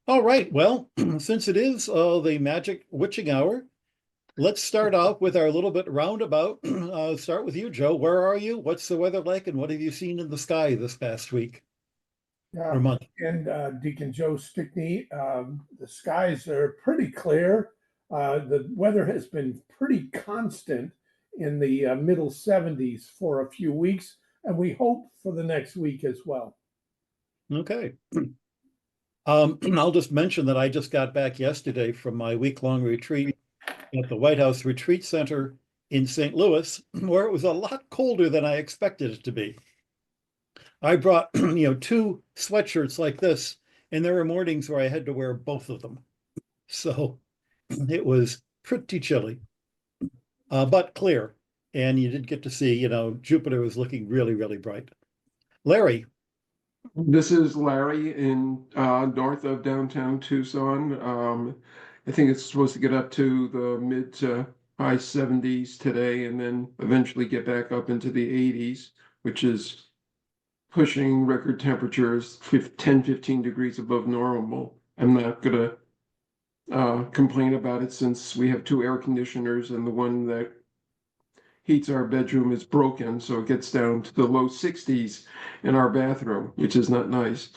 All right, well, since it is the magic witching hour, let's start off with our little bit roundabout. Start with you, Joe. Where are you? What's the weather like, and what have you seen in the sky this past week or month? And Deacon Joe Stickney, the skies are pretty clear. The weather has been pretty constant in the middle 70s for a few weeks, and we hope for the next week as well. Okay. I'll just mention that I just got back yesterday from my week-long retreat at the White House Retreat Center in St. Louis, where it was a lot colder than I expected it to be. I brought, two sweatshirts like this, and there were mornings where I had to wear both of them. So it was pretty chilly, but clear. And you did get to see, Jupiter was looking really, really bright. Larry. This is Larry in north of downtown Tucson. I think it's supposed to get up to the mid to high 70s today, and then eventually get back up into the 80s, which is pushing record temperatures 10, 15 degrees above normal. I'm not going to complain about it since we have two air conditioners, and the one that heats our bedroom is broken, so it gets down to the low 60s in our bathroom, which is not nice.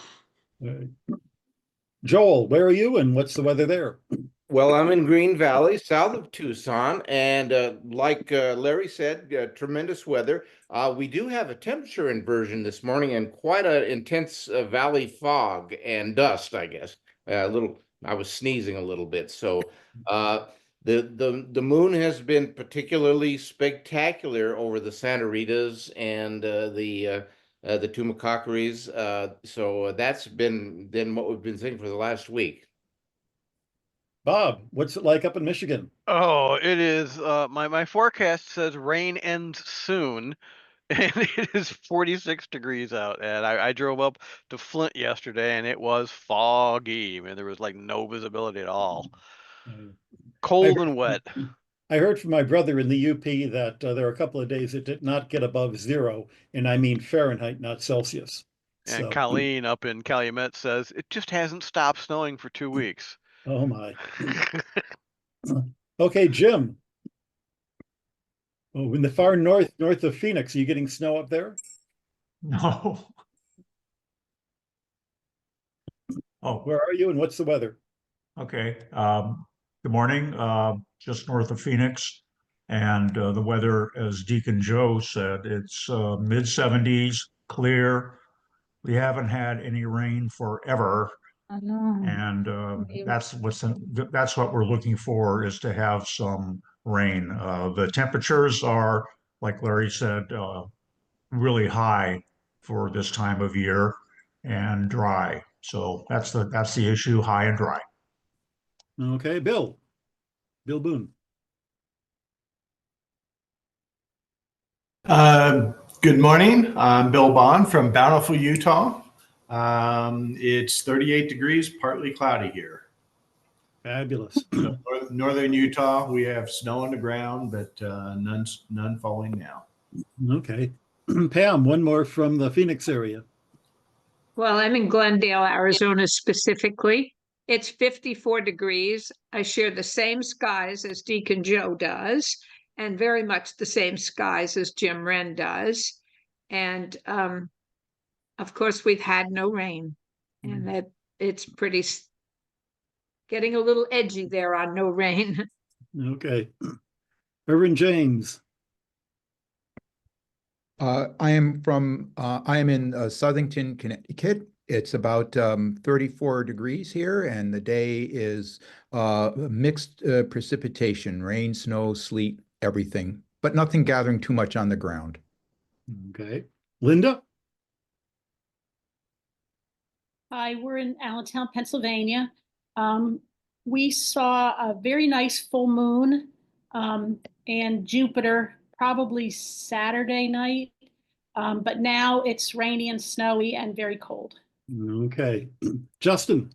Joel, where are you and what's the weather there? Well, I'm in Green Valley, south of Tucson, and like Larry said, tremendous weather. We do have a temperature inversion this morning and quite an intense valley fog and dust, I guess. I was sneezing a little bit, so the moon has been particularly spectacular over the Santa Ritas and the Tumacacores. So that's been what we've been seeing for the last week. Bob, what's it like up in Michigan? Oh, it is. My forecast says rain ends soon, and it is 46 degrees out. And I drove up to Flint yesterday, and it was foggy. I mean, there was like no visibility at all. Cold and wet. I heard from my brother in the UP that there were a couple of days it did not get above 0, and I mean Fahrenheit, not Celsius. And Colleen up in Calumet says it just hasn't stopped snowing for 2 weeks. Oh my. Okay, Jim. Oh, in the far north of Phoenix, are you getting snow up there? No. Oh, where are you and what's the weather? Okay. Good morning. Just north of Phoenix, and the weather, as Deacon Joe said, it's mid 70s, clear. We haven't had any rain forever. And that's what we're looking for, is to have some rain. The temperatures are, like Larry said, really high for this time of year, and dry. So that's the issue, high and dry. Okay, Bill Boone. Good morning. I'm Bill Bond from Bountiful, Utah. It's 38 degrees, partly cloudy here. Fabulous. So northern Utah, we have snow on the ground, but none falling now. Okay. Pam, one more from the Phoenix area. Well, I'm in Glendale, Arizona specifically. It's 54 degrees. I share the same skies as Deacon Joe does, and very much the same skies as Jim Wren does. And of course, we've had no rain, and that it's pretty getting a little edgy there on no rain. Okay. Reverend James. I am in Southington, Connecticut. It's about 34 degrees here, and the day is mixed precipitation, rain, snow, sleet, everything, but nothing gathering too much on the ground. Okay. Linda? Hi, we're in Allentown, Pennsylvania. We saw a very nice full moon and Jupiter probably Saturday night, but now it's rainy and snowy and very cold. Okay. Justin?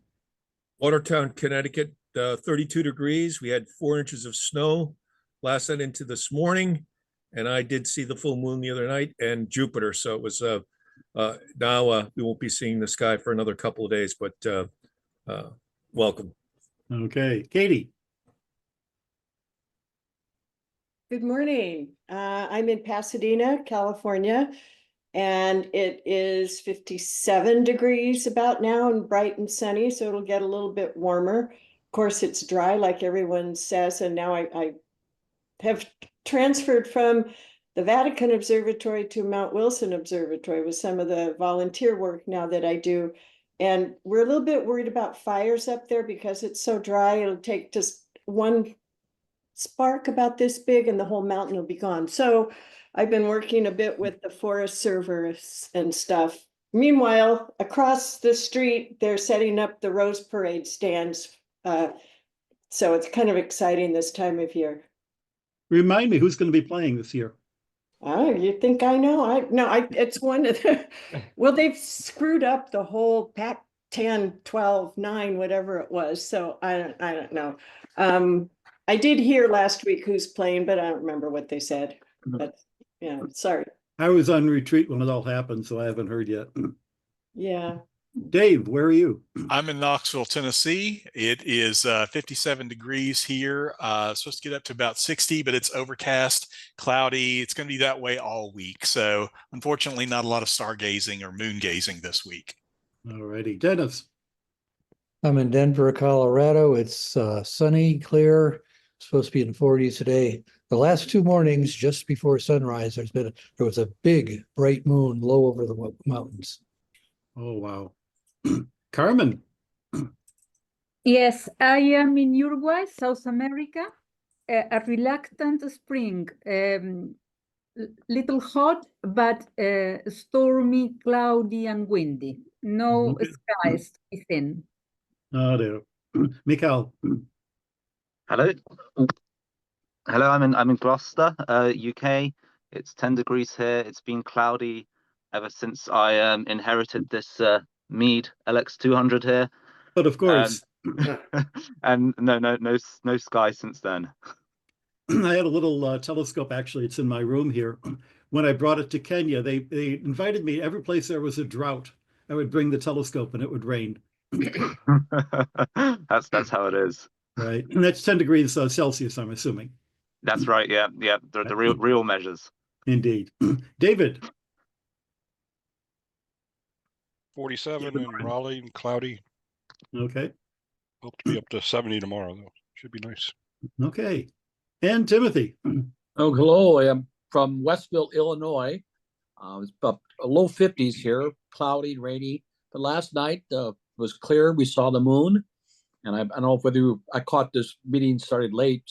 Watertown, Connecticut, 32 degrees. We had 4 inches of snow last night into this morning, and I did see the full moon the other night and Jupiter. So it was Now we won't be seeing the sky for another couple of days, but welcome. Okay, Katie. Good morning. I'm in Pasadena, California, and it is 57 degrees about now and bright and sunny, so it'll get a little bit warmer. Of course, it's dry, like everyone says, and now I have transferred from the Vatican Observatory to Mount Wilson Observatory with some of the volunteer work now that I do. And we're a little bit worried about fires up there because it's so dry. It'll take just one spark about this big and the whole mountain will be gone. So I've been working a bit with the Forest Service and stuff. Meanwhile, across the street, they're setting up the Rose Parade stands. So it's kind of exciting this time of year. Remind me who's going to be playing this year. Oh, you think I know? It's one of the, well, they've screwed up the whole Pac 10, 12, 9, whatever it was. So I don't know. I did hear last week who's playing, but I don't remember what they said. But yeah, sorry. I was on retreat when it all happened, so I haven't heard yet. Yeah. Dave, where are you? I'm in Knoxville, Tennessee. It is 57 degrees here. Supposed to get up to about 60, but it's overcast, cloudy. It's going to be that way all week. So unfortunately, not a lot of stargazing or moon gazing this week. All righty. Dennis. I'm in Denver, Colorado. It's sunny, clear. Supposed to be in the 40s today. The last 2 mornings, just before sunrise, there was a big bright moon low over the mountains. Oh, wow. Carmen. Yes, I am in Uruguay, South America. A reluctant spring, little hot, but stormy, cloudy, and windy. No skies to be seen. Oh, dear. Mikhail. Hello. Hello, I'm in Gloucester, UK. It's 10 degrees here. It's been cloudy ever since I inherited this Meade LX200 here. But of course. And no sky since then. I had a little telescope, actually, it's in my room here. When I brought it to Kenya, they invited me every place there was a drought. I would bring the telescope and it would rain. That's how it is. Right. And that's 10 degrees Celsius, I'm assuming. That's right. Yeah. The real measures. Indeed. David. 47 in Raleigh and cloudy. Okay. Hope to be up to 70 tomorrow, though. Should be nice. Okay. And Timothy. Oh, hello. I'm from Westville, Illinois. It's about low 50s here, cloudy, rainy. But last night was clear. We saw the moon. And I don't know whether I caught this meeting started late,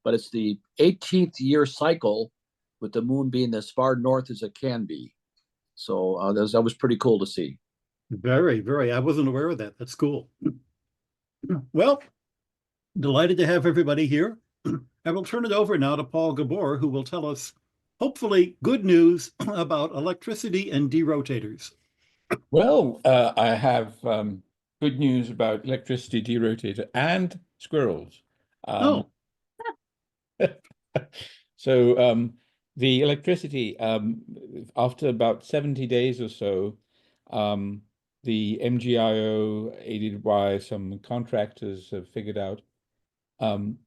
but it's the 18th year cycle with the moon being as far north as it can be. So that was pretty cool to see. Very, very. I wasn't aware of that. That's cool. Well, delighted to have everybody here. I will turn it over now to Paul Gabor, who will tell us, hopefully, good news about electricity and derotators. Well, I have good news about electricity derotator and squirrels. So the electricity, after about 70 days or so, the MGIO, aided by some contractors, have figured out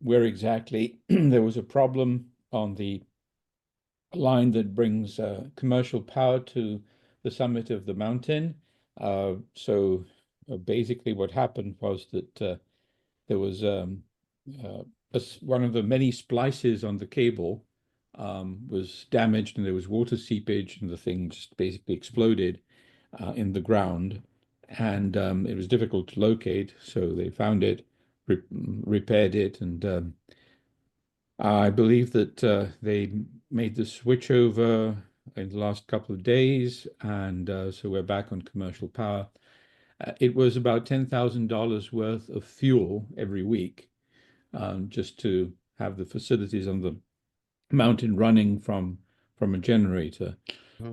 where exactly there was a problem on the line that brings commercial power to the summit of the mountain. So basically what happened was that there was one of the many splices on the cable was damaged, and there was water seepage, and the thing just basically exploded in the ground, and it was difficult to locate. So they found it, repaired it, and I believe that they made the switch over in the last couple of days, and so we're back on commercial power. It was about $10,000 worth of fuel every week, just to have the facilities on the mountain running from a generator.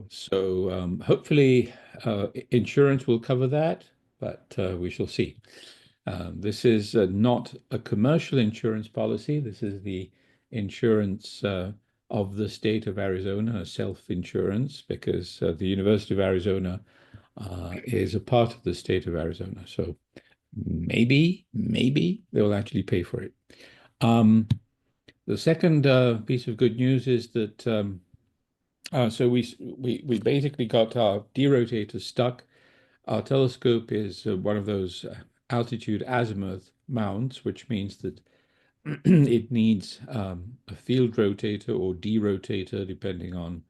So hopefully insurance will cover that, but we shall see. This is not a commercial insurance policy. This is the insurance of the state of Arizona, self-insurance, because the University of Arizona is a part of the state of Arizona. So maybe they will actually pay for it. The second piece of good news is that so we basically got our derotator stuck. Our telescope is one of those altitude azimuth mounts, which means that it needs a field rotator or derotator, depending on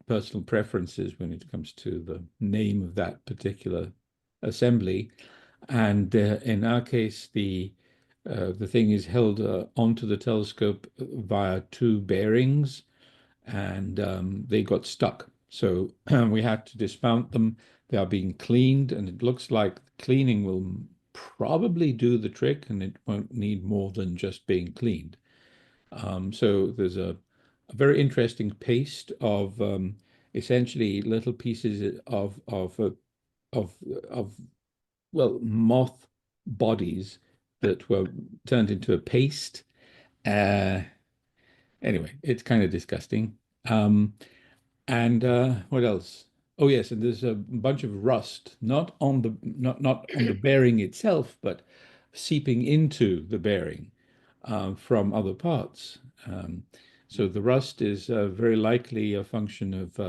personal preferences when it comes to the name of that particular assembly. And in our case, the thing is held onto the telescope via two bearings, and they got stuck. So we had to dismount them. They are being cleaned, and it looks like cleaning will probably do the trick, and it won't need more than just being cleaned. So there's a very interesting paste of essentially little pieces of well, moth bodies that were turned into a paste. Anyway, it's kind of disgusting. And what else? Oh yes, and there's a bunch of rust, not on the bearing itself, but seeping into the bearing from other parts. So the rust is very likely a function of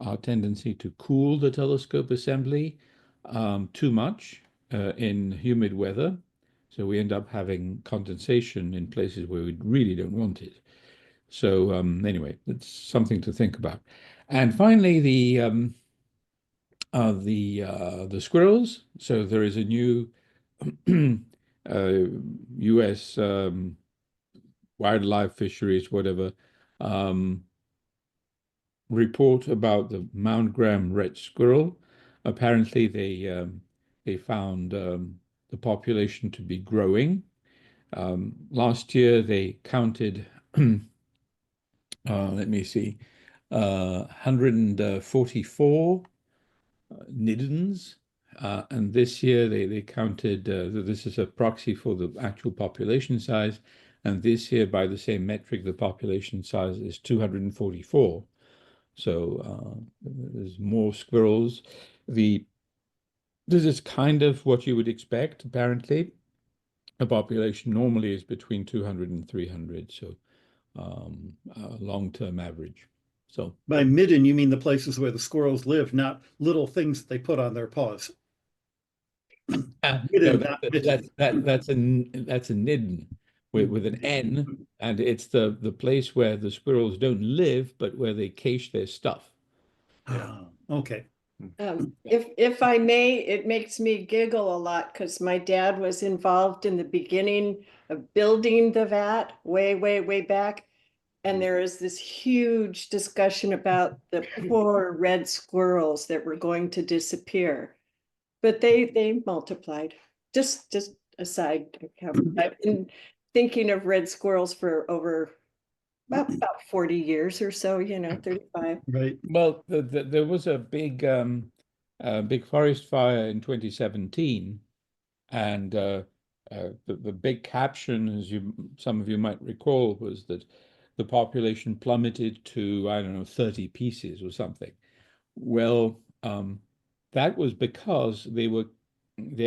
our tendency to cool the telescope assembly too much in humid weather. So we end up having condensation in places where we really don't want it. So anyway, it's something to think about. And finally, the squirrels. So there is a new U.S. wildlife fisheries, whatever, report about the Mount Graham red squirrel. Apparently, they found the population to be growing. Last year, they counted. Let me see, 144 nidans, and this year they counted, this is a proxy for the actual population size, and this year by the same metric the population size is 244. So there's more squirrels. This is kind of what you would expect, apparently. A population normally is between 200 and 300, so long-term average. So by midden, you mean the places where the squirrels live, not little things that they put on their paws. No, that's a nidden with an N, and it's the place where the squirrels don't live, but where they cache their stuff. Yeah. Okay. If I may, it makes me giggle a lot because my dad was involved in the beginning of building the vat way back. And there is this huge discussion about the poor red squirrels that were going to disappear. But they multiplied. Just aside, I've been thinking of red squirrels for over about 40 years or so, 35. Right. Well, there was a big forest fire in 2017, and the big caption, as some of you might recall, was that the population plummeted to, I don't know, 30 pieces or something. Well, that was because they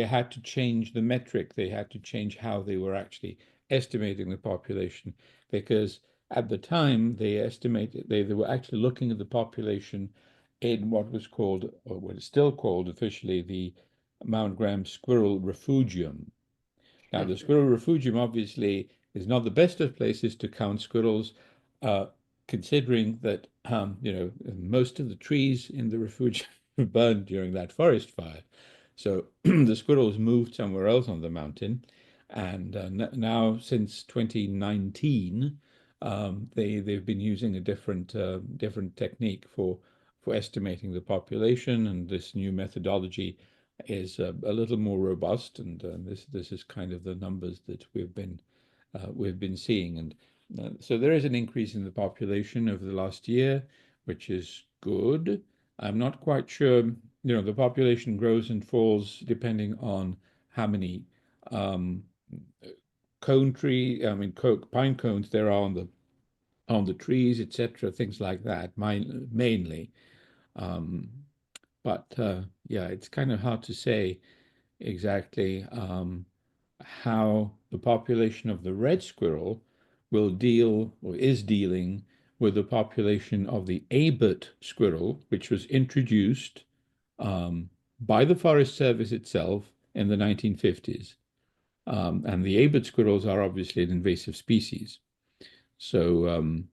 had to change the metric. They had to change how they were actually estimating the population, because at the time they estimated, they were actually looking at the population in what was called, or what is still called officially, the Mount Graham Squirrel Refugium. Now, the Squirrel Refugium obviously is not the best of places to count squirrels, considering that most of the trees in the refugium were burned during that forest fire. So the squirrels moved somewhere else on the mountain, and now since 2019, they've been using a different technique for estimating the population, and this new methodology is a little more robust, and this is kind of the numbers that we've been seeing, and so there is an increase in the population over the last year, which is good. I'm not quite sure, the population grows and falls depending on how many pine cones there are on on the trees, etc., things like that, mainly. But yeah, it's kind of hard to say exactly how the population of the red squirrel will deal or is dealing with the population of the abit squirrel, which was introduced by the Forest Service itself in the 1950s. And the abit squirrels are obviously an invasive species. So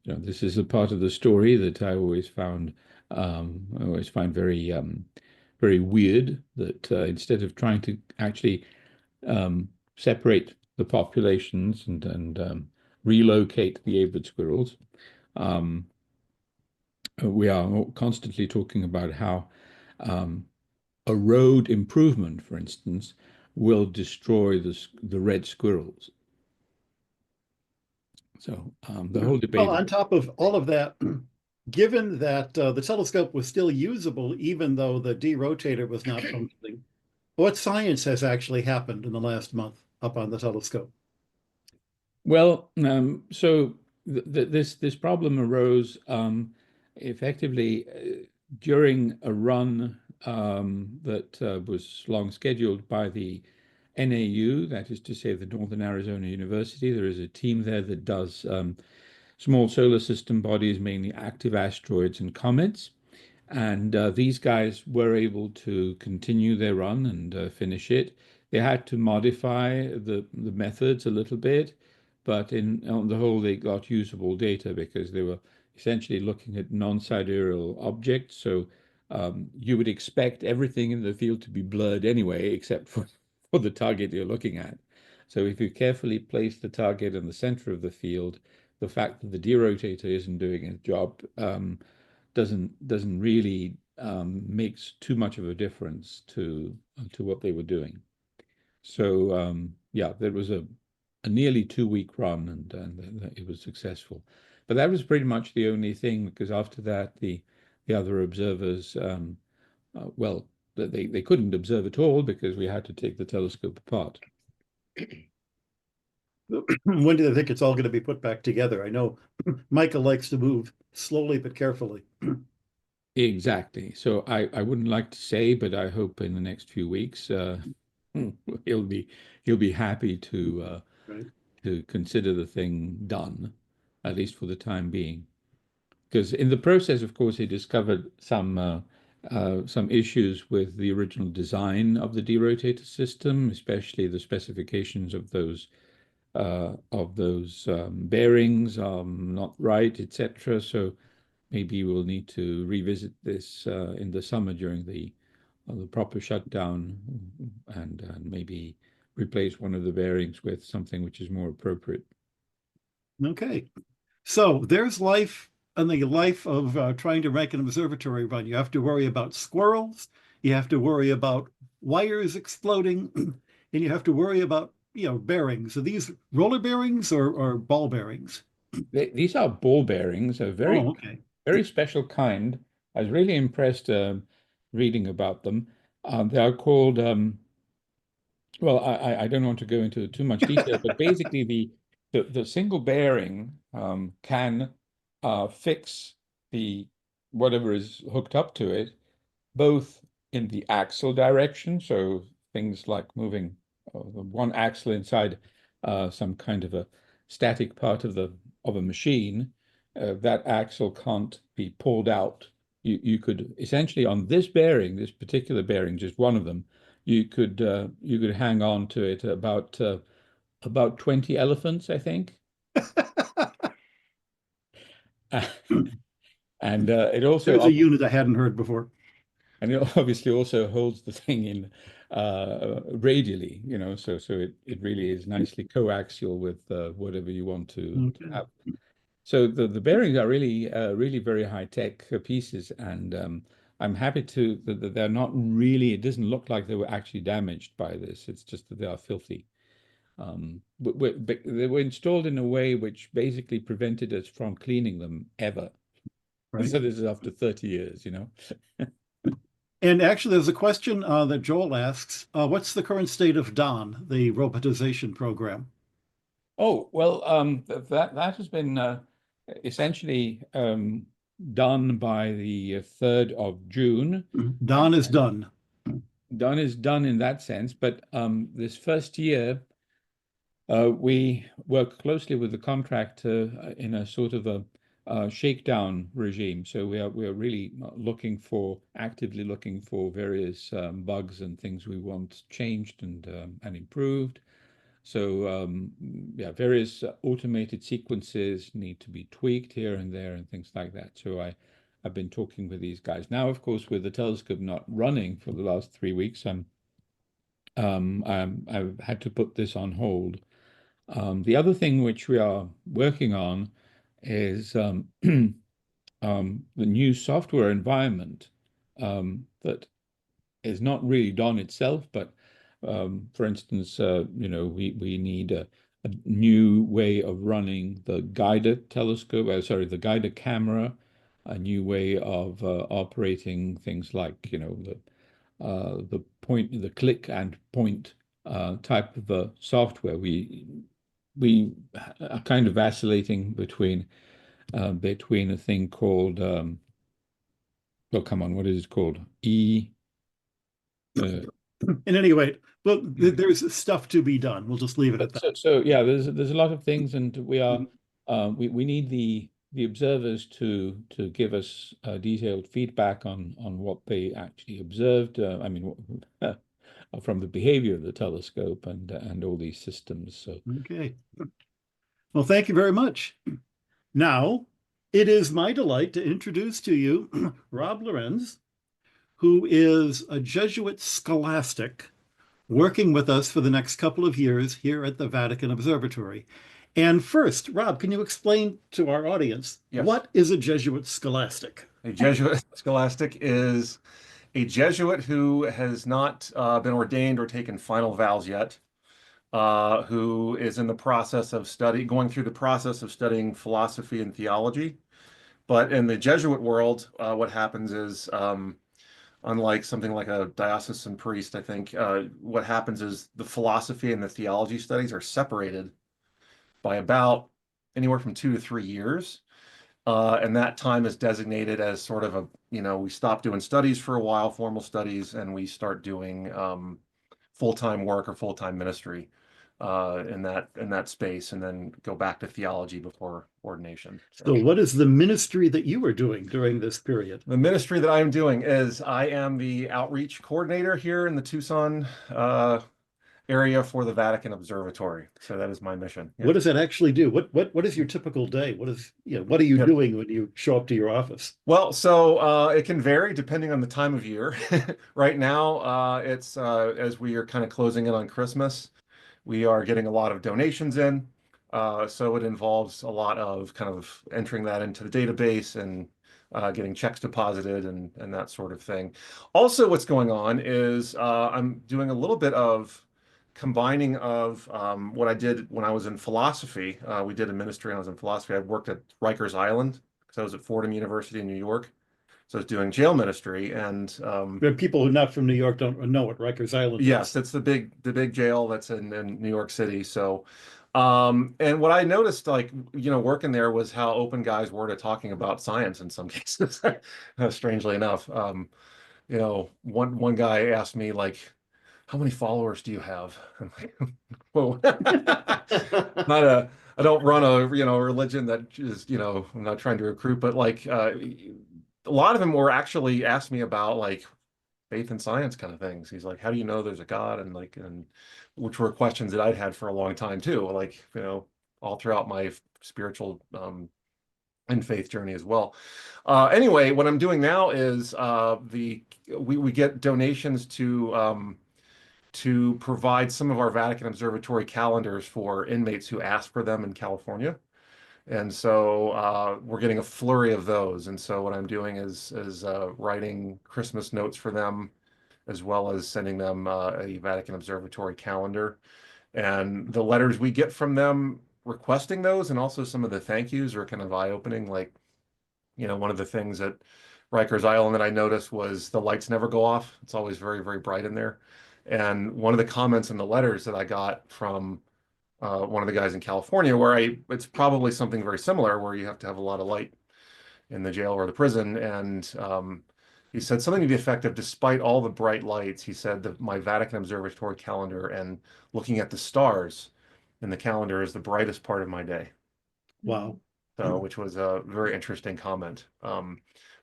you know, this is a part of the story that I always find very very weird, that instead of trying to actually separate the populations and relocate the avid squirrels, we are constantly talking about how a road improvement, for instance, will destroy the red squirrels. So the whole debate. Well, on top of all of that, given that the telescope was still usable, even though the D-rotator was not functioning, what science has actually happened in the last month up on the telescope? Well, so this problem arose effectively during a run that was long scheduled by the NAU, that is to say the Northern Arizona University. There is a team there that does small solar system bodies, mainly active asteroids and comets. And these guys were able to continue their run and finish it. They had to modify the methods a little bit, but on the whole, they got usable data because they were essentially looking at non-sidereal objects. So you would expect everything in the field to be blurred anyway, except for the target you're looking at. So if you carefully place the target in the center of the field, the fact that the D-rotator isn't doing its job doesn't really makes too much of a difference to what they were doing. So yeah, there was a nearly 2-week run, and it was successful. But that was pretty much the only thing, because after that, the other observers, well, they couldn't observe at all because we had to take the telescope apart. When do they think it's all going to be put back together? I know Michael likes to move slowly but carefully. Exactly. So I wouldn't like to say, but I hope in the next few weeks he'll be happy to right. to consider the thing done, at least for the time being. Because in the process, of course, he discovered some issues with the original design of the D-rotator system, especially the specifications of those bearings not right, etc. So maybe we'll need to revisit this in the summer during the proper shutdown, and maybe replace one of the bearings with something which is more appropriate. Okay, so there's life and the life of trying to rank an observatory run. You have to worry about squirrels, you have to worry about wires exploding, and you have to worry about, you know, bearings. Are these roller bearings or ball bearings? These are ball bearings, a very very special kind. I was really impressed reading about them. They are called, well, I don't want to go into too much detail, but basically the single bearing can fix whatever is hooked up to it, both in the axial direction, so things like moving one axle inside some kind of a static part of a machine, that axle can't be pulled out. You could essentially, on this bearing, this particular bearing, just one of them, you could hang on to it about 20 elephants, I think. And it also, there's a unit I hadn't heard before. And it obviously also holds the thing in radially, you know, so it really is nicely coaxial with whatever you want to have. So the bearings are really really very high tech pieces, and I'm happy that they're not really. It doesn't look like they were actually damaged by this. It's just that they are filthy. But they were installed in a way which basically prevented us from cleaning them ever. Right. So this is after 30 years, you know. And actually, there's a question that Joel asks, what's the current state of DON, the robotization program? Oh, well, that has been essentially done by the 3rd of June. Done is done. Done is done in that sense, but this first year, we work closely with the contractor in a sort of a shakedown regime. So we are really actively looking for various bugs and things we want changed and improved. So yeah, various automated sequences need to be tweaked here and there and things like that. So I've been talking with these guys. Now, of course, with the telescope not running for the last 3 weeks, I've had to put this on hold. The other thing which we are working on is the new software environment that is not really Dawn itself, but for instance, we need a new way of running the guided telescope, the guided camera, a new way of operating things like, the click and point type of software. We are kind of vacillating between a thing called come on, what is it called? In any way, well, there's stuff to be done. We'll just leave it at that. So yeah, there's a lot of things, and we need the observers to give us detailed feedback on what they actually observed. From the behavior of the telescope and all these systems. So okay, well, thank you very much. Now, it is my delight to introduce to you Rob Lorenz, who is a Jesuit scholastic working with us for the next couple of years here at the Vatican Observatory. And first, Rob, can you explain to our audience, what is a Jesuit scholastic? A Jesuit scholastic is a Jesuit who has not been ordained or taken final vows yet, who is in the process of going through the process of studying philosophy and theology. But in the Jesuit world, what happens is, unlike something like a diocesan priest, I think, what happens is the philosophy and the theology studies are separated by about anywhere from 2 to 3 years. And that time is designated as sort of we stop doing studies for a while, formal studies, and we start doing full-time work or full-time ministry in that space, and then go back to theology before ordination. So what is the ministry that you were doing during this period? The ministry that I am doing is I am the outreach coordinator here in the Tucson area for the Vatican Observatory. So that is my mission. What does that actually do? What is your typical day? What are you doing when you show up to your office? Well, so it can vary depending on the time of year. Right now, it's as we are kind of closing in on Christmas, we are getting a lot of donations in. So it involves a lot of kind of entering that into the database and getting checks deposited and that sort of thing. Also, what's going on is I'm doing a little bit of combining of what I did when I was in philosophy. We did a ministry when I was in philosophy. I worked at Rikers Island because I was at Fordham University in New York. So I was doing jail ministry, and people who are not from New York don't know what Rikers Island is. Yes, it's the big jail that's in New York City. So and what I noticed, working there, was how open guys were to talking about science in some cases. Strangely enough, one guy asked me, how many followers do you have? I'm like, whoa. I don't run a religion that is, I'm not trying to recruit, but a lot of them were actually asked me about faith and science kind of things. He's like, how do you know there's a God? And which were questions that I'd had for a long time too, all throughout my spiritual and faith journey as well. Anyway, what I'm doing now is we get donations to provide some of our Vatican Observatory calendars for inmates who ask for them in California. And so we're getting a flurry of those. And so what I'm doing is writing Christmas notes for them, as well as sending them a Vatican Observatory calendar. And the letters we get from them requesting those, and also some of the thank yous, are kind of eye-opening. One of the things at Rikers Island that I noticed was the lights never go off. It's always very, very bright in there. And one of the comments in the letters that I got from one of the guys in California, where it's probably something very similar, where you have to have a lot of light in the jail or the prison. And he said something to the effect of, despite all the bright lights, he said that my Vatican Observatory calendar and looking at the stars in the calendar is the brightest part of my day. Wow. So, which was a very interesting comment.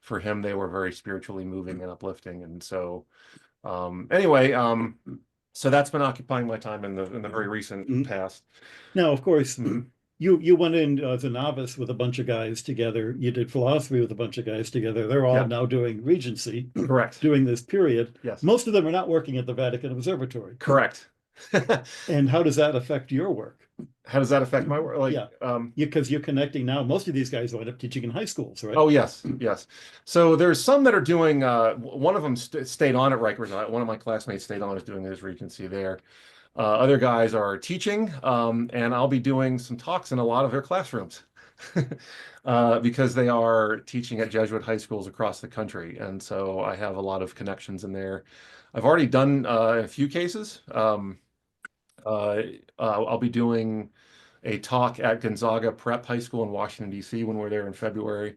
For him, they were very spiritually moving and uplifting. And so, anyway, so that's been occupying my time in the very recent past. Now, of course, you went in as a novice with a bunch of guys together. You did philosophy with a bunch of guys together. They're all now doing regency. Correct. Doing this period. Yes. Most of them are not working at the Vatican Observatory. Correct. And how does that affect your work? How does that affect my work? Like, because you're connecting now. Most of these guys wind up teaching in high schools, right? Oh, yes, yes. So there's some that are doing, one of them stayed on at Rikers. One of my classmates stayed on, is doing his regency there. Other guys are teaching, and I'll be doing some talks in a lot of their classrooms because they are teaching at Jesuit high schools across the country. And so I have a lot of connections in there. I've already done a few cases. I'll be doing a talk at Gonzaga Prep High School in Washington, D.C. when we're there in February.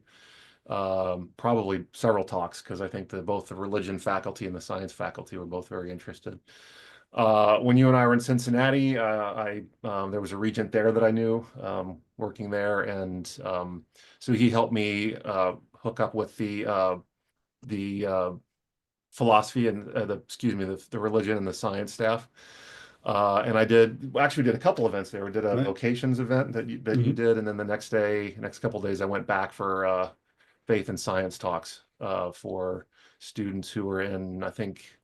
Probably several talks, because I think that both the religion faculty and the science faculty were both very interested. When you and I were in Cincinnati, there was a regent there that I knew working there, and so he helped me hook up with the philosophy and the religion and the science staff. And I did a couple events there. We did a vocations event that you did, and then the next couple of days, I went back for faith and science talks for students who were in, I think,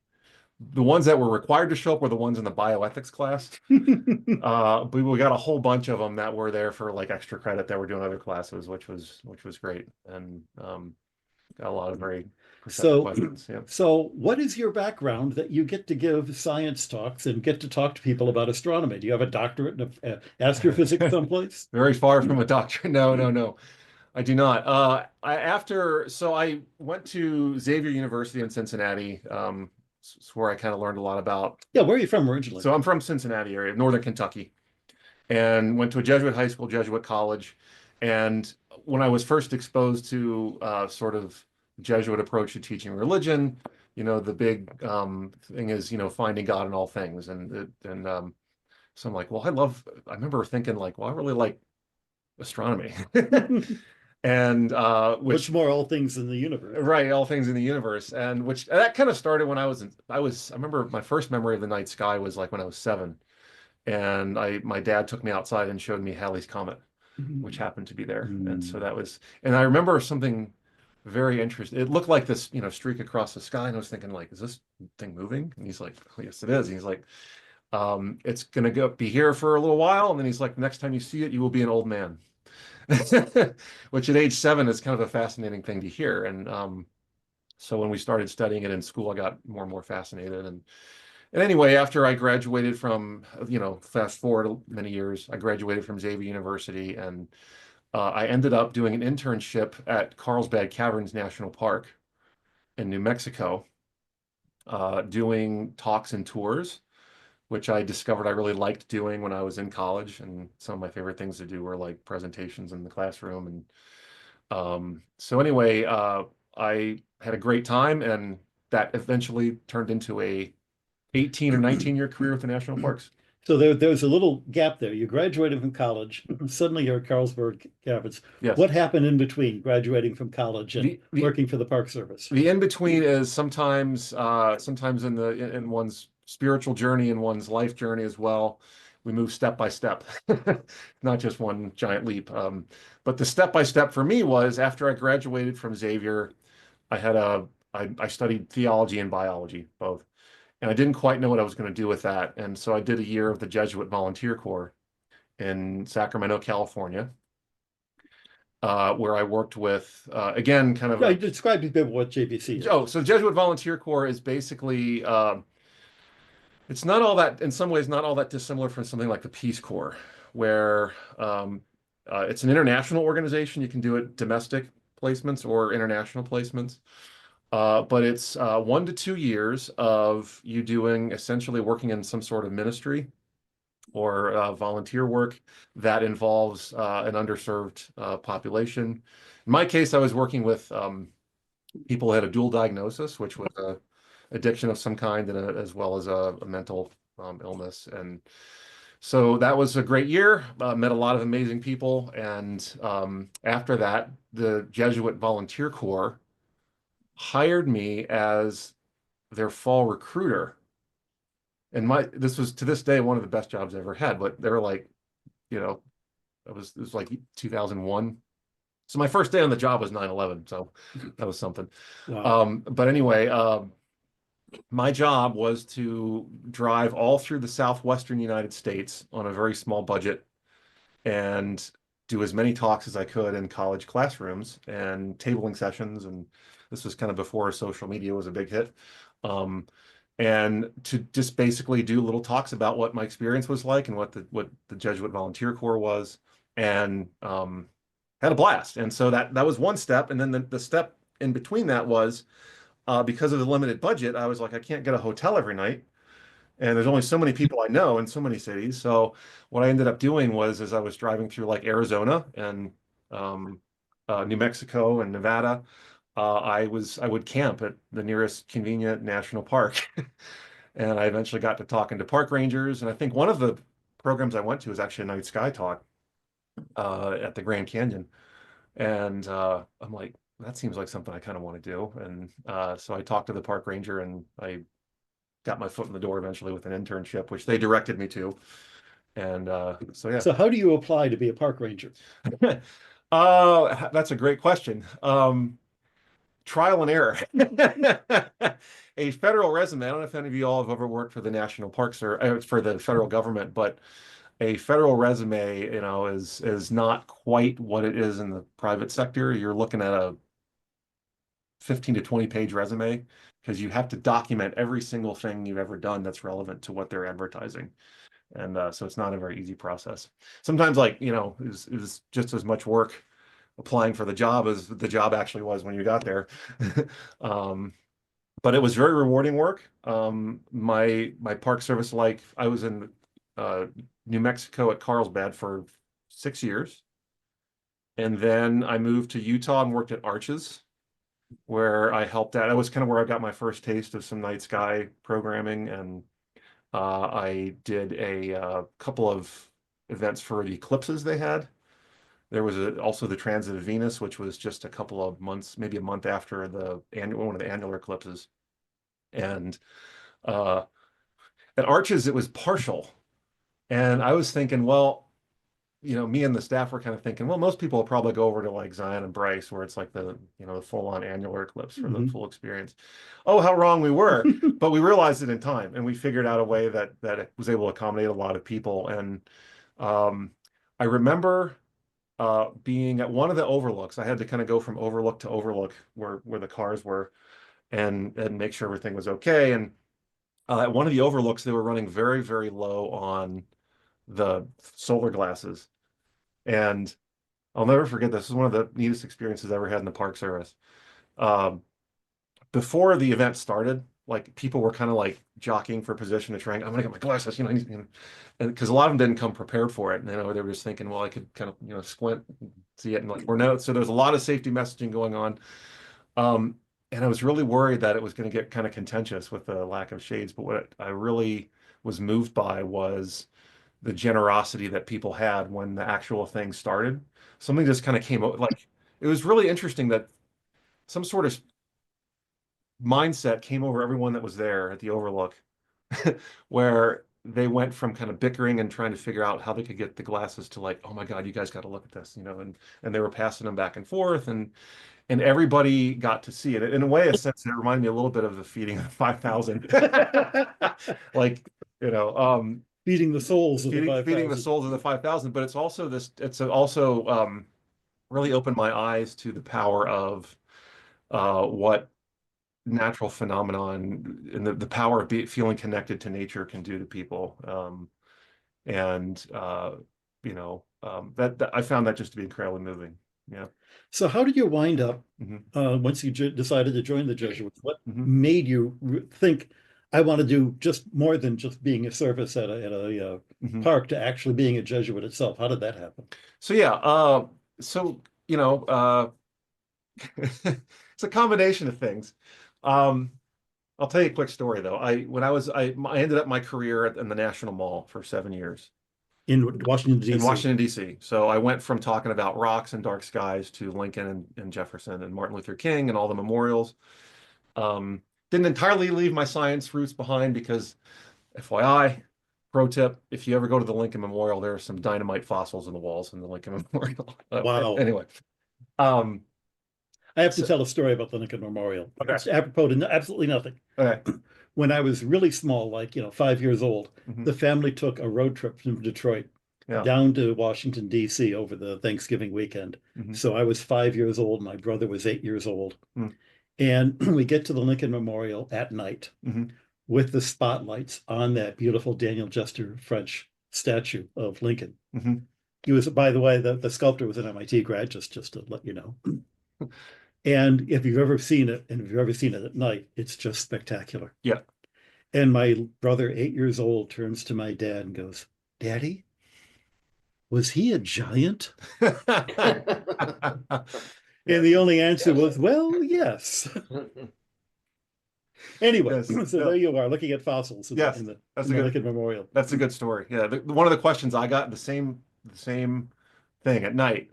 the ones that were required to show up were the ones in the bioethics class. But we got a whole bunch of them that were there for like extra credit that were doing other classes, which was great, and got a lot of very perceptive questions. Yeah. So what is your background that you get to give science talks and get to talk to people about astronomy? Do you have a doctorate in astrophysics someplace? Very far from a doctorate. No. I do not. I went to Xavier University in Cincinnati. It's where I kind of learned a lot about. Yeah, where are you from originally? So I'm from Cincinnati area, northern Kentucky, and went to a Jesuit high school, Jesuit college. And when I was first exposed to sort of Jesuit approach to teaching religion, the big thing is, finding God in all things. So I'm like, well, I remember thinking like, well, I really like astronomy. And which more all things in the universe, right? All things in the universe, and which that kind of started when I remember my first memory of the night sky was like when I was 7, and my dad took me outside and showed me Halley's Comet, which happened to be there, and so and I remember something very interesting. It looked like this, streak across the sky, and I was thinking like, is this thing moving? And he's like, oh, yes, it is. And he's like, it's gonna be here for a little while, and then he's like, next time you see it, you will be an old man. Which at age 7 is kind of a fascinating thing to hear. And so when we started studying it in school, I got more and more fascinated. And anyway, after I graduated from, fast forward many years, I graduated from Xavier University, and I ended up doing an internship at Carlsbad Caverns National Park in New Mexico, doing talks and tours, which I discovered I really liked doing when I was in college. And some of my favorite things to do were like presentations in the classroom. And so anyway, I had a great time, and that eventually turned into a 18 or 19-year career with the national parks. So there's a little gap there. You graduated from college, suddenly you're at Carlsbad Caverns. Yes. What happened in between graduating from college and working for the Park Service? The in-between is sometimes in one's spiritual journey and one's life journey as well. We move step by step, not just one giant leap. But the step by step for me was, after I graduated from Xavier, I studied theology and biology, both. And I didn't quite know what I was going to do with that. And so I did a year of the Jesuit Volunteer Corps in Sacramento, California, where I worked with, again, kind of... Yeah, describe to people what JVC is. Oh, so Jesuit Volunteer Corps is basically... it's not all that, in some ways, not all that dissimilar from something like the Peace Corps, where it's an international organization. You can do it domestic placements or international placements. But it's 1 to 2 years of you doing, essentially working in some sort of ministry or volunteer work that involves an underserved population. In my case, I was working with people who had a dual diagnosis, which was a addiction of some kind, and as well as a mental illness. And so that was a great year. Met a lot of amazing people, and after that, the Jesuit Volunteer Corps hired me as their fall recruiter. And this was to this day one of the best jobs I ever had. But they were like, you know, it was like 2001. So my first day on the job was 9/11. So that was something. Wow. But anyway, my job was to drive all through the southwestern United States on a very small budget and do as many talks as I could in college classrooms and tabling sessions. And this was kind of before social media was a big hit. And to just basically do little talks about what my experience was like and what the Jesuit Volunteer Corps was, and had a blast. And so that was one step. And then the step in between that was, because of the limited budget, I was like, I can't get a hotel every night. And there's only so many people I know in so many cities. So what I ended up doing was, as I was driving through like Arizona and New Mexico and Nevada, I would camp at the nearest convenient national park. And I eventually got to talking to park rangers. And I think one of the programs I went to was actually a night sky talk at the Grand Canyon. And I'm like, that seems like something I kind of want to do. And so I talked to the park ranger, and I got my foot in the door eventually with an internship, which they directed me to. And so, yeah. So how do you apply to be a park ranger? That's a great question. Trial and error. A federal resume. I don't know if any of you all have ever worked for the National Parks or for the federal government, but a federal resume, you know, is not quite what it is in the private sector. You're looking at a 15 to 20 page resume, because you have to document every single thing you've ever done that's relevant to what they're advertising. And so it's not a very easy process. Sometimes, like, you know, it was just as much work applying for the job as the job actually was when you got there. But it was very rewarding work. My park service life, I was in New Mexico at Carlsbad for 6 years. And then I moved to Utah and worked at Arches, where I helped out. That was kind of where I got my first taste of some night sky programming. And I did a couple of events for the eclipses they had. There was also the transit of Venus, which was just a couple of months, maybe a month after one of the annular eclipses. And at Arches, it was partial. And I was thinking, well, you know, me and the staff were kind of thinking, well, most people will probably go over to like Zion and Bryce, where it's like the full-on annular eclipse for the full experience. Oh, how wrong we were. But we realized it in time, and we figured out a way that it was able to accommodate a lot of people. And I remember being at one of the overlooks. I had to kind of go from overlook to overlook where the cars were, and make sure everything was okay. And at one of the overlooks, they were running very, very low on the solar glasses. And I'll never forget this. This is one of the neatest experiences I ever had in the Park Service. Before the event started, like, people were kind of like jockeying for position to try and, I'm gonna get my glasses, and because a lot of them didn't come prepared for it. And they were just thinking, well, I could kind of squint and see it, and like, or no. So there's a lot of safety messaging going on. And I was really worried that it was going to get kind of contentious with the lack of shades. But what I really was moved by was the generosity that people had when the actual thing started. Something just kind of came out, like, it was really interesting that some sort of mindset came over everyone that was there at the overlook, where they went from kind of bickering and trying to figure out how they could get the glasses to like, oh my God, you guys got to look at this, and they were passing them back and forth, and everybody got to see it. In a way, a sense, it reminded me a little bit of the feeding of 5,000. Like, feeding the souls of the 5,000. Feeding the souls of the 5,000. But it's also really opened my eyes to the power of what natural phenomenon and the power of feeling connected to nature can do to people. That I found that just to be incredibly moving. Yeah. So how did you wind up once you decided to join the Jesuits? What made you think, I want to do just more than just being a service at a park to actually being a Jesuit itself. How did that happen? So yeah, it's a combination of things. I'll tell you a quick story though. I ended up my career in the National Mall for 7 years. In Washington, D.C. In Washington, D.C. So I went from talking about rocks and dark skies to Lincoln and Jefferson and Martin Luther King and all the memorials. Didn't entirely leave my science roots behind because, FYI, pro tip, if you ever go to the Lincoln Memorial, there are some dynamite fossils in the walls in the Lincoln Memorial. Wow. Anyway. I have to tell a story about the Lincoln Memorial. Okay. It's apropos to absolutely nothing. Okay. When I was really small, like 5 years old, the family took a road trip from Detroit down to Washington, D.C. over the Thanksgiving weekend. So I was 5 years old. My brother was 8 years old. And we get to the Lincoln Memorial at night with the spotlights on that beautiful Daniel Jester French statue of Lincoln. He was, by the way, the sculptor was an MIT grad, just to let you know. And if you've ever seen it, and if you've ever seen it at night, it's just spectacular. Yeah. And my brother, 8 years old, turns to my dad and goes, "Daddy, was he a giant?" And the only answer was, "Well, yes." Anyway, so there you are, looking at fossils in the Lincoln Memorial. That's a good story. Yeah, one of the questions I got, the same thing at night.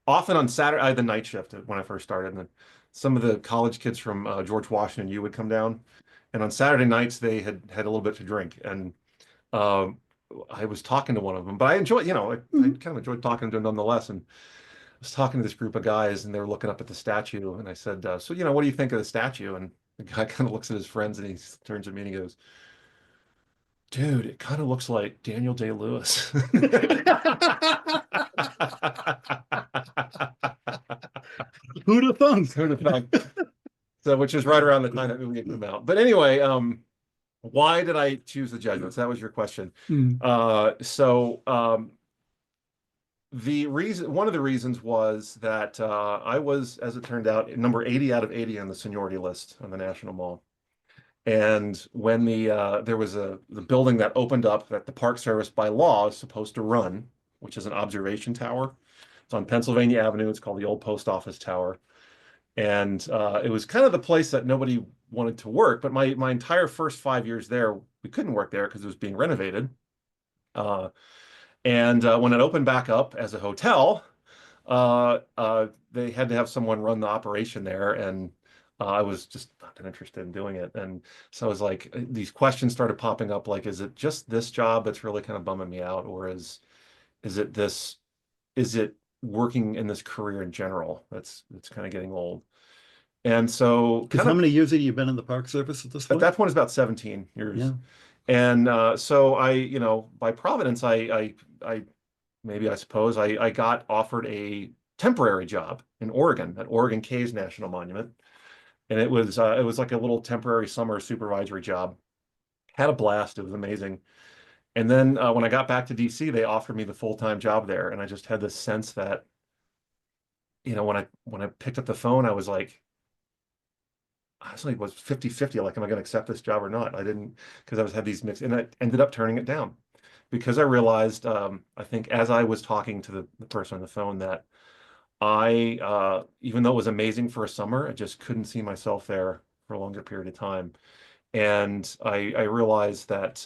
Often on Saturday, I had the night shift when I first started, and then some of the college kids from George Washington U would come down, and on Saturday nights they had a little bit to drink, and I was talking to one of them, but I enjoyed, I kind of enjoyed talking to him nonetheless, and I was talking to this group of guys, and they were looking up at the statue, and I said, "So, what do you think of the statue?" And the guy kind of looks at his friends, and he turns at me and he goes, "Dude, it kind of looks like Daniel Day-Lewis." Who'd have thunk? Who'd have thunk? So, which is right around the time that movie came out. But anyway, why did I choose the Jesuits? That was your question. One of the reasons was that I was, as it turned out, number 80 out of 80 on the seniority list on the National Mall. And when there was the building that opened up that the Park Service by law is supposed to run, which is an observation tower. It's on Pennsylvania Avenue. It's called the Old Post Office Tower. And it was kind of the place that nobody wanted to work. But my entire first 5 years there, we couldn't work there because it was being renovated. And when it opened back up as a hotel, they had to have someone run the operation there. And I was just not interested in doing it. And so I was like, these questions started popping up, like, is it just this job that's really kind of bumming me out? Or is it working in this career in general that's kind of getting old? And so how many years have you been in the Park Service at this point? At that point, it's about 17 years. Yeah. And so by providence, I suppose I got offered a temporary job in Oregon at Oregon Caves National Monument. And it was like a little temporary summer supervisory job. Had a blast. It was amazing. And then when I got back to DC, they offered me the full-time job there. And I just had this sense that, when I picked up the phone, I was like 50-50, like, am I going to accept this job or not? I didn't, because had these mixed, and I ended up turning it down because I realized, I think as I was talking to the person on the phone, that I, even though it was amazing for a summer, I just couldn't see myself there for a longer period of time. And I realized that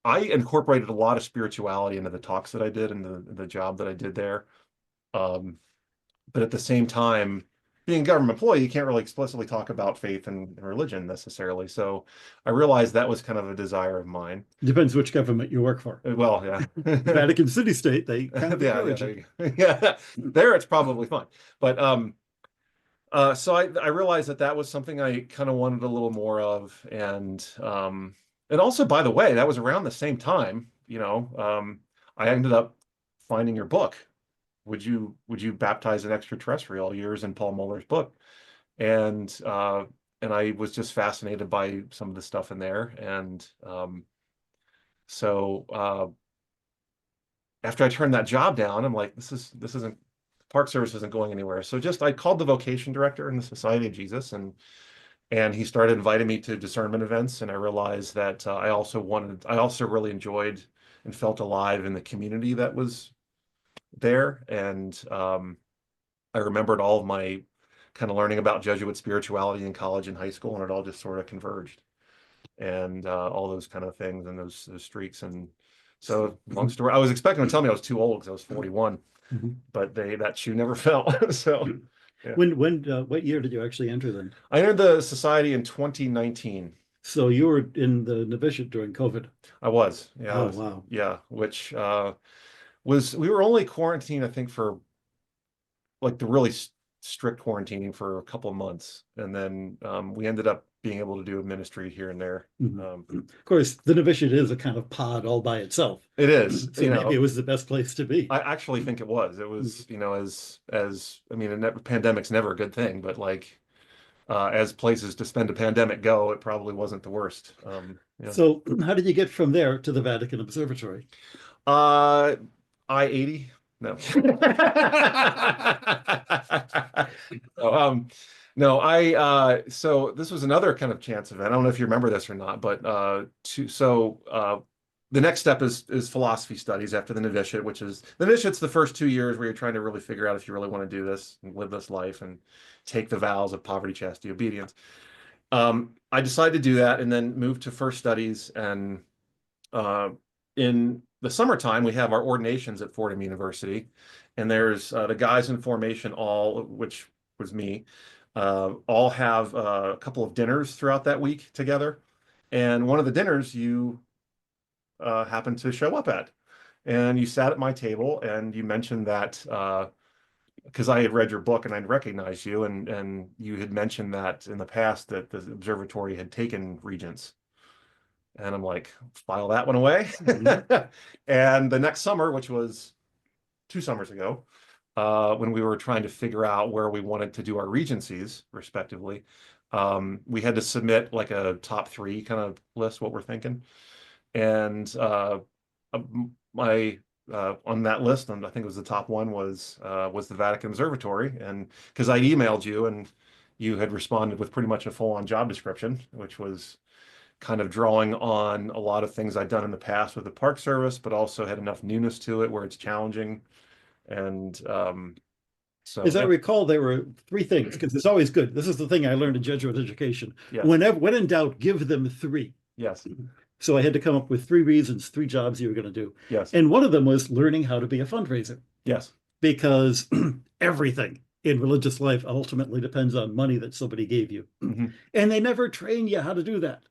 I incorporated a lot of spirituality into the talks that I did and the job that I did there. But at the same time, being a government employee, you can't really explicitly talk about faith and religion necessarily. So I realized that was kind of a desire of mine. Depends which government you work for. Well, yeah. Vatican City State, they kind of encourage it. Yeah, there it's probably fine. But so I realized that was something I kind of wanted a little more of. And also, by the way, that was around the same time, I ended up finding your book. Would you baptize an extraterrestrial? Years in Paul Muller's book, and I was just fascinated by some of the stuff in there, and so after I turned that job down, I'm like, this isn't, Park Service isn't going anywhere. So I called the vocation director in the Society of Jesus, and And he started inviting me to discernment events, and I realized that I also really enjoyed and felt alive in the community that was there. And I remembered all of my kind of learning about Jesuit spirituality in college and high school, and it all just sort of converged. And all those kind of things and those streaks. And so, long story, I was expecting to tell me I was too old because I was 41, but that shoe never fell. So, yeah. What year did you actually enter then? I entered the society in 2019. So you were in the novitiate during COVID. I was, yeah. Oh, wow. Yeah, which we were only quarantined, I think, for like the really strict quarantining for a couple of months, and then we ended up being able to do a ministry here and there. Of course, the novitiate is a kind of pod all by itself. It is. So maybe it was the best place to be. I actually think it was. It was, as I mean, a pandemic's never a good thing, but like as places to spend a pandemic go, it probably wasn't the worst. So how did you get from there to the Vatican Observatory? I-80. No. No, so this was another kind of chance event. I don't know if you remember this or not, but the next step is philosophy studies after the novitiate, which is the novitiate's the first 2 years where you're trying to really figure out if you really want to do this and live this life and take the vows of poverty, chastity, obedience. I decided to do that and then moved to first studies. And in the summertime, we have our ordinations at Fordham University, and there's the guys in formation, which was me, all have a couple of dinners throughout that week together. And one of the dinners you happened to show up at, and you sat at my table and you mentioned that because I had read your book and I'd recognized you, and you had mentioned that in the past that the observatory had taken regents. And I'm like, file that one away. And the next summer, which was 2 summers ago, when we were trying to figure out where we wanted to do our regencies, respectively, we had to submit like a top 3 kind of list, what we're thinking. And on that list, and I think it was the top one, was the Vatican Observatory. And because I emailed you and you had responded with pretty much a full-on job description, which was kind of drawing on a lot of things I'd done in the past with the Park Service, but also had enough newness to it where it's challenging. And so, as I recall, there were 3 things, because it's always good. This is the thing I learned in Jesuit education. Yes. When in doubt, give them 3. Yes. So I had to come up with 3 reasons, 3 jobs you were going to do. Yes. And one of them was learning how to be a fundraiser. Yes. Because everything in religious life ultimately depends on money that somebody gave you. And they never train you how to do that.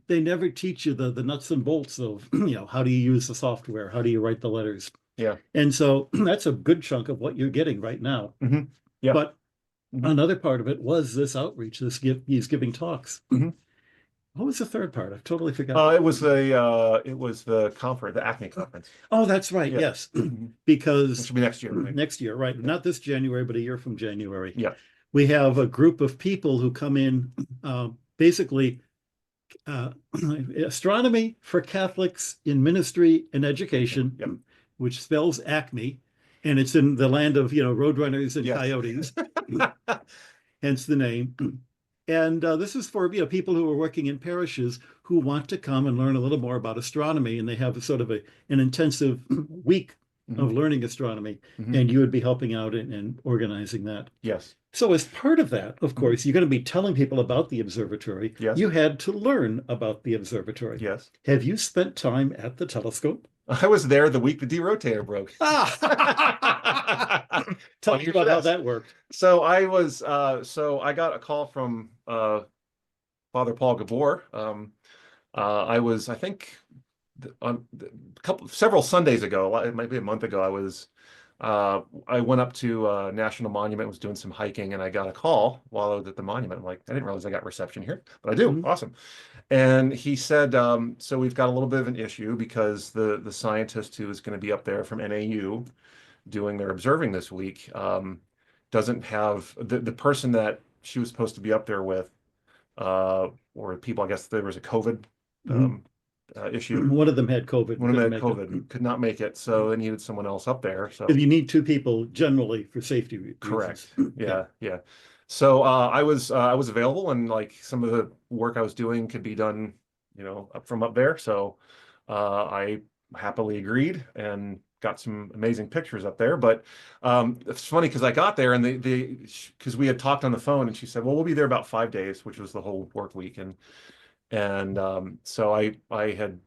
They never teach you the nuts and bolts of, how do you use the software? How do you write the letters? Yeah. And so that's a good chunk of what you're getting right now. Yeah. But another part of it was this outreach, these giving talks. What was the third part? I've totally forgotten. It was the conference, the Acme conference. Oh, that's right. Yeah. Yes. Because it should be next year. Right? Next year, right? Not this January, but a year from January. Yeah. We have a group of people who come in, basically astronomy for Catholics in ministry and education, which spells Acme, and it's in the land of roadrunners and coyotes, hence the name. And this is for people who are working in parishes who want to come and learn a little more about astronomy, and they have sort of an intensive week of learning astronomy, and you would be helping out and organizing that. Yes. So as part of that, of course, you're going to be telling people about the observatory. Yes. You had to learn about the observatory. Yes. Have you spent time at the telescope? I was there the week the derotator broke. Tell me about how that worked. So I was, I got a call from Father Paul Gabor. I was, I think, several Sundays ago, it might be a month ago, I went up to National Monument, was doing some hiking, and I got a call while I was at the monument. I'm like, I didn't realize I got reception here, but I do. Awesome. And he said, so we've got a little bit of an issue because the scientist who is going to be up there from NAU doing their observing this week doesn't have the person that she was supposed to be up there with, or people, I guess there was a COVID issue. One of them had COVID. One of them had COVID, could not make it, so they needed someone else up there. So you need 2 people generally for safety reasons. Correct. Yeah. So I was available, and like some of the work I was doing could be done, up from up there. So I happily agreed and got some amazing pictures up there. But it's funny because I got there and because we had talked on the phone, and she said, "Well, we'll be there about 5 days," which was the whole work week, and so I had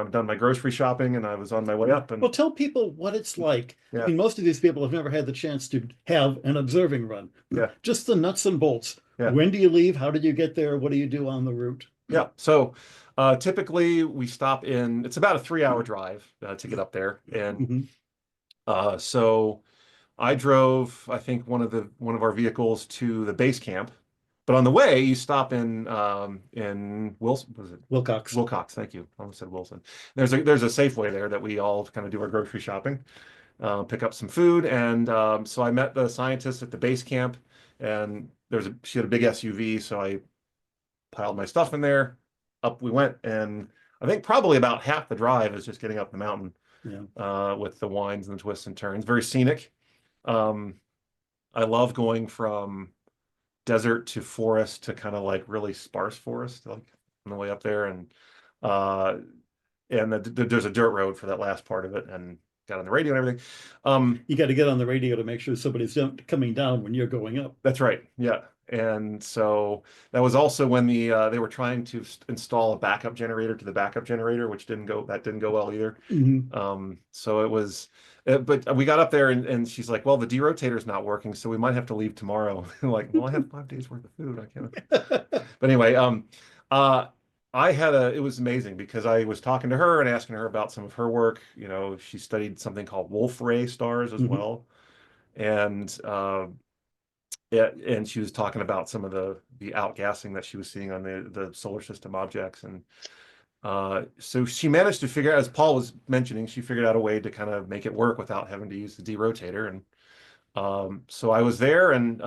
done my grocery shopping, and I was on my way up. And well, tell people what it's like. Yeah. I mean, most of these people have never had the chance to have an observing run. Yeah. Just the nuts and bolts. Yeah. When do you leave? How did you get there? What do you do on the route? Yeah. So typically we stop in, it's about a 3-hour drive to get up there. And so I drove, I think, one of our vehicles to the base camp. But on the way, you stop in Wilson, was it Wilcox? Wilcox, thank you. I almost said Wilson. There's a Safeway there that we all kind of do our grocery shopping, pick up some food, and so I met the scientist at the base camp, and she had a big SUV, so I piled my stuff in there. Up we went, and I think probably about half the drive is just getting up the mountain, with the winds and the twists and turns. Very scenic. I love going from desert to forest to kind of like really sparse forest, like on the way up there, and there's a dirt road for that last part of it, and got on the radio and everything. You got to get on the radio to make sure somebody's coming down when you're going up. That's right. Yeah. And so that was also when they were trying to install a backup generator to the backup generator, which didn't go well either. So it was, but we got up there, and she's like, "Well, the derotator's not working, so we might have to leave tomorrow." I'm like, well, I have 5 days worth of food. I can't. But anyway, it was amazing because I was talking to her and asking her about some of her work. She studied something called Wolf Ray stars as well. And she was talking about some of the outgassing that she was seeing on the solar system objects. And so she managed to figure out, as Paul was mentioning, she figured out a way to kind of make it work without having to use the derotator. And so I was there and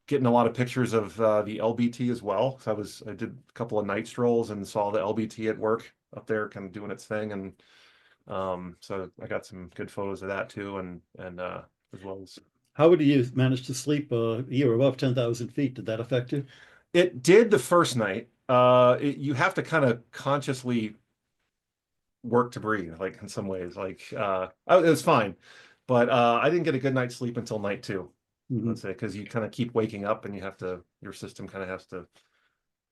getting a lot of pictures of the LBT as well. So I did a couple of night strolls and saw the LBT at work up there, kind of doing its thing. And so I got some good photos of that too, and as well as. How would you manage to sleep? You were above 10,000 feet. Did that affect you? It did the first night. You have to kind of consciously work to breathe, like in some ways. Like it was fine, but I didn't get a good night's sleep until night 2. Let's say, because you kind of keep waking up, and your system kind of has to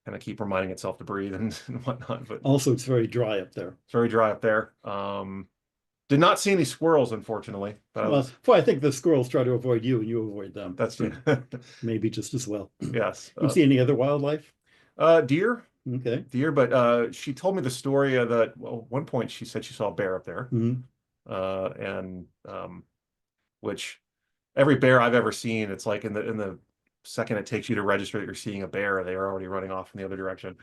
kind of keep reminding itself to breathe and whatnot. But also, it's very dry up there. It's very dry up there. Did not see any squirrels, unfortunately. But I think the squirrels try to avoid you, and you avoid them. That's true. Maybe just as well. Yes. You see any other wildlife? Deer. Okay. Deer, but she told me the story of that. Well, at one point she said she saw a bear up there, and which every bear I've ever seen, it's like in the second it takes you to register that you're seeing a bear, they are already running off in the other direction.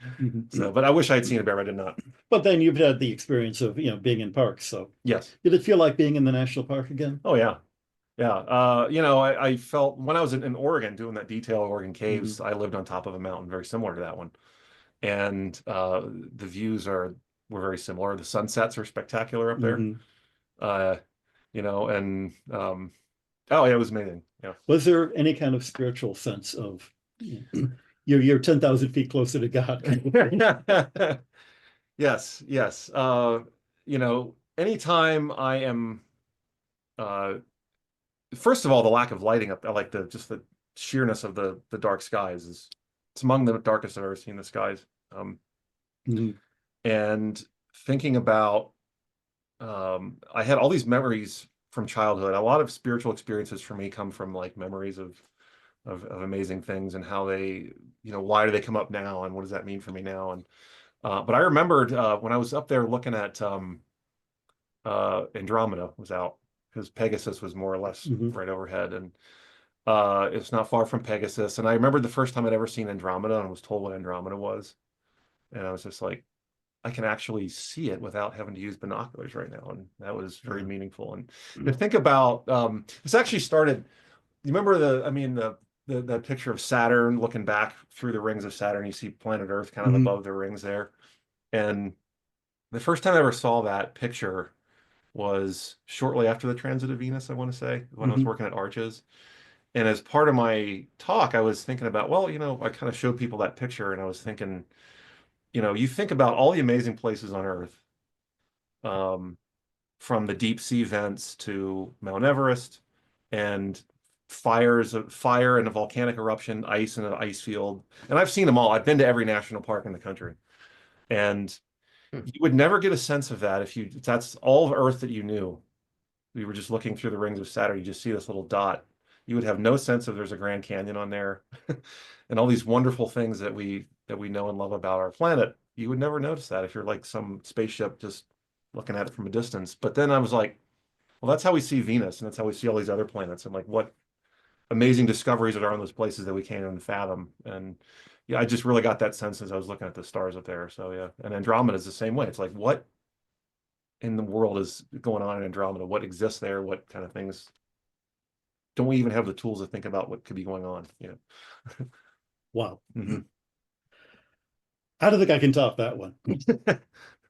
So, but I wish I'd seen a bear, but I did not. But then you've had the experience of being in parks. So yes, did it feel like being in the national park again? Oh yeah, yeah. I felt when I was in Oregon doing that detail Oregon caves, I lived on top of a mountain very similar to that one, and the views were very similar. The sunsets are spectacular up there. And oh yeah, it was amazing. Yeah. Was there any kind of spiritual sense of you're 10,000 feet closer to God? Yes. Anytime I am, first of all, the lack of lighting up, I like just the sheerness of the dark skies it's among the darkest I've ever seen the skies. And thinking about, I had all these memories from childhood. A lot of spiritual experiences for me come from like memories of amazing things, and how they, why do they come up now, and what does that mean for me now? And but I remembered when I was up there looking at Andromeda was out, because Pegasus was more or less right overhead, and it's not far from Pegasus. And I remembered the first time I'd ever seen Andromeda and was told what Andromeda was, and I was just like, I can actually see it without having to use binoculars right now. And that was very meaningful. And to think about, this actually started, you remember the picture of Saturn looking back through the rings of Saturn, you see planet Earth kind of above the rings there. And the first time I ever saw that picture was shortly after the transit of Venus, I want to say, when I was working at Arches. And as part of my talk, I was thinking about, well, I kind of showed people that picture, and I was thinking, you think about all the amazing places on Earth, from the deep sea vents to Mount Everest, and fire and a volcanic eruption, ice in an ice field. And I've seen them all. I've been to every national park in the country. And you would never get a sense of that if that's all of Earth that you knew. We were just looking through the rings of Saturn, you just see this little dot. You would have no sense of there's a Grand Canyon on there and all these wonderful things that we know and love about our planet. You would never notice that if you're like some spaceship just looking at it from a distance. But then I was like, well, that's how we see Venus, and that's how we see all these other planets, and like what amazing discoveries there are in those places that we can't even fathom. And yeah, I just really got that sense as I was looking at the stars up there. So yeah, and Andromeda is the same way. It's like, what in the world is going on in Andromeda? What exists there? What kind of things? Don't we even have the tools to think about what could be going on? Wow. Mm-hmm. I don't think I can top that one.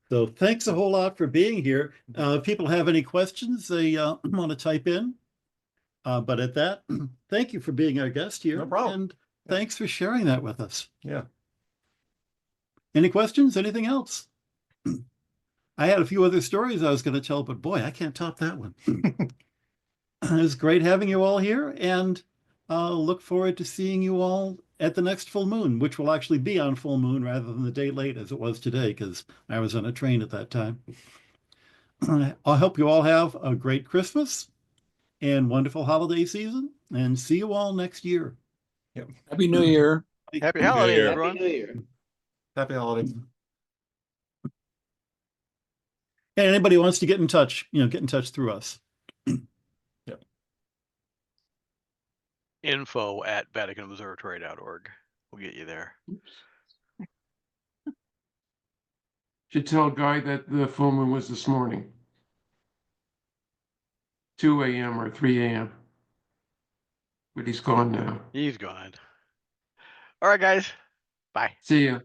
So thanks a whole lot for being here. If people have any questions they want to type in. But at that, thank you for being our guest here. No problem. And thanks for sharing that with us. Yeah. Any questions? Anything else? I had a few other stories I was going to tell, but boy, I can't top that one. It was great having you all here, and look forward to seeing you all at the next full moon, which will actually be on full moon rather than the day late as it was today, because I was on a train at that time. I hope you all have a great Christmas and wonderful holiday season, and see you all next year. Yep. Happy New Year. Happy holidays, Year. everyone. Happy New Year. Happy holidays. And anybody who wants to get in touch, get in touch through us. Yep. info@vaticanobservatory.org. We'll get you there. Should tell Guy that the full moon was this morning. 2 a.m. or 3 a.m. But he's gone now. He's gone. All right, guys. Bye. See ya.